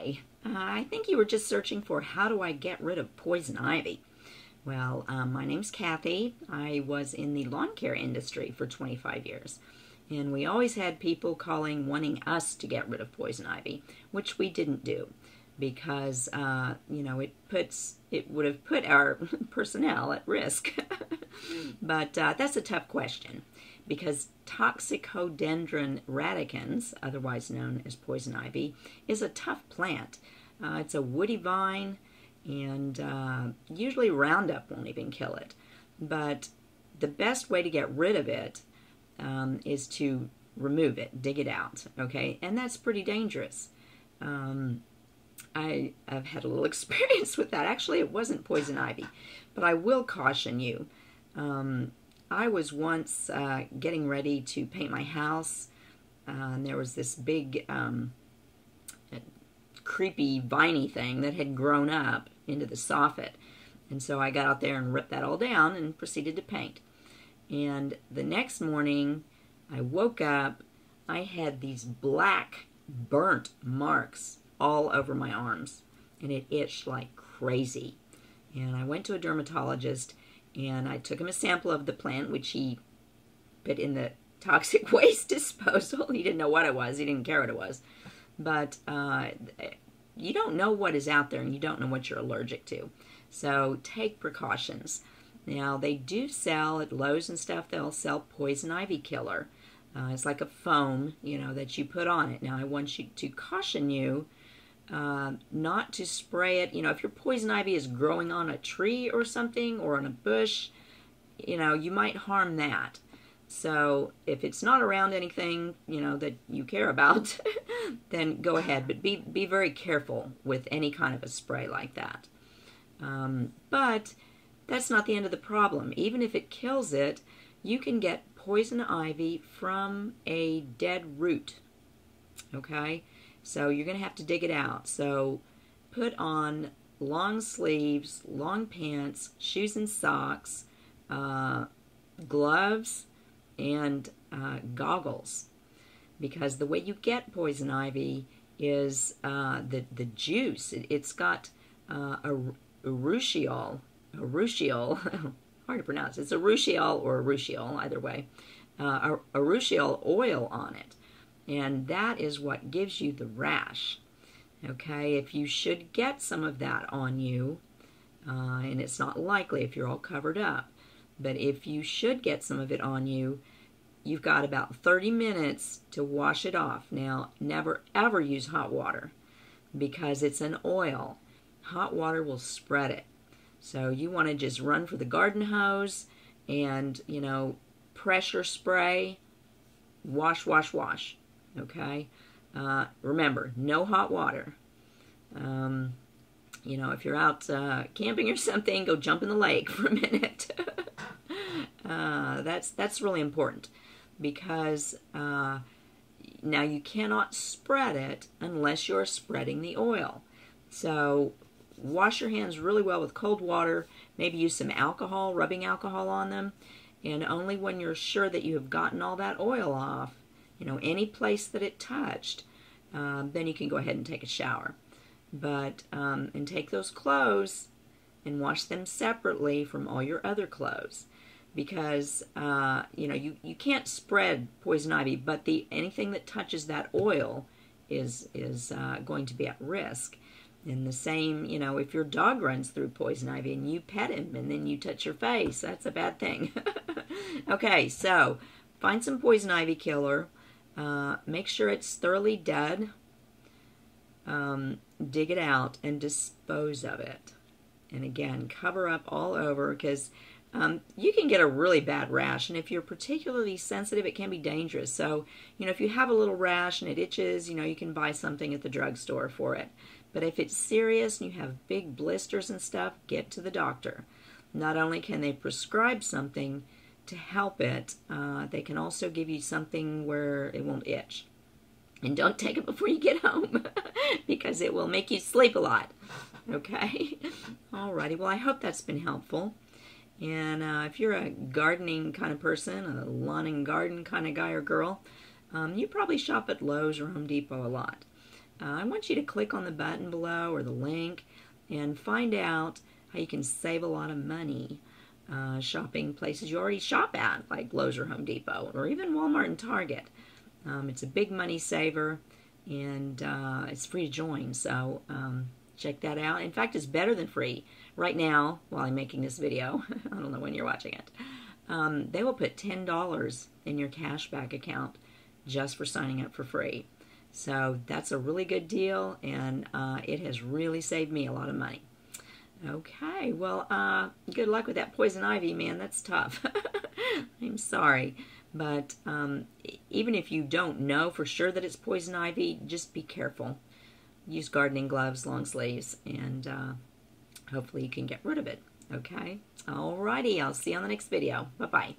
Hi, I think you were just searching for how do I get rid of poison ivy. Well, my name's Kathy. I was in the lawn care industry for 25 years. And we always had people calling wanting us to get rid of poison ivy, which we didn't do because, it would have put our personnel at risk. But that's a tough question because toxicodendron radicans, otherwise known as poison ivy, is a tough plant. It's a woody vine, and usually Roundup won't even kill it. But the best way to get rid of it is to remove it, dig it out, okay? And that's pretty dangerous. I've had a little experience with that. Actually, it wasn't poison ivy, but I will caution you. I was once getting ready to paint my house, and there was this big creepy viney thing that had grown up into the soffit. And so I got out there and ripped that all down and proceeded to paint. And the next morning, I woke up, I had these black burnt marks all over my arms, and it itched like crazy. And I went to a dermatologist, and I took him a sample of the plant, which he put in the toxic waste disposal. He didn't know what it was. He didn't care what it was. But you don't know what is out there, and you don't know what you're allergic to. So take precautions. Now, they do sell at Lowe's and stuff, they'll sell poison ivy killer. It's like a foam, that you put on it. Now, I want to caution you not to spray it. If your poison ivy is growing on a tree or something or on a bush, you might harm that. So if it's not around anything, that you care about, then go ahead. But be very careful with any kind of a spray like that. But that's not the end of the problem. Even if it kills it, you can get poison ivy from a dead root. Okay? So you're going to have to dig it out. So put on long sleeves, long pants, shoes and socks, gloves, and goggles. Because the way you get poison ivy is the juice. It's got urushiol, hard to pronounce. It's urushiol or urushiol, either way. Urushiol oil on it. And that is what gives you the rash. Okay, if you should get some of that on you, and it's not likely if you're all covered up, but if you should get some of it on you, you've got about 30 minutes to wash it off. Now, never ever use hot water because it's an oil. Hot water will spread it. So you want to just run for the garden hose and, pressure spray, wash, wash, wash. Okay? Remember, no hot water. If you're out camping or something, go jump in the lake for a minute. That's really important because now you cannot spread it unless you're spreading the oil. So wash your hands really well with cold water, maybe use some alcohol, rubbing alcohol on them, and only when you're sure that you have gotten all that oil off, any place that it touched, then you can go ahead and take a shower. But, and take those clothes and wash them separately from all your other clothes. Because, you can't spread poison ivy, but anything that touches that oil is going to be at risk. And the same, if your dog runs through poison ivy and you pet him and then you touch your face, that's a bad thing. Okay, so find some poison ivy killer. Make sure it's thoroughly dead. Dig it out and dispose of it. And again, cover up all over because you can get a really bad rash. And if you're particularly sensitive, it can be dangerous. So, if you have a little rash and it itches, you can buy something at the drugstore for it. But if it's serious and you have big blisters and stuff, get to the doctor. Not only can they prescribe something to help it, they can also give you something where it won't itch. And don't take it before you get home because it will make you sleep a lot. Okay? Alrighty, well I hope that's been helpful. And if you're a gardening kind of person, a lawn and garden kind of guy or girl, you probably shop at Lowe's or Home Depot a lot. I want you to click on the button below or the link and find out how you can save a lot of money shopping places you already shop at, like Lowe's or Home Depot, or even Walmart and Target. It's a big money saver, and it's free to join, so check that out. In fact, it's better than free. Right now, while I'm making this video, I don't know when you're watching it, they will put $10 in your cashback account just for signing up for free. So that's a really good deal, and it has really saved me a lot of money. Okay, well, good luck with that poison ivy, man. That's tough. I'm sorry. But even if you don't know for sure that it's poison ivy, just be careful. Use gardening gloves, long sleeves, and hopefully you can get rid of it. Okay? Alrighty, I'll see you on the next video. Bye-bye.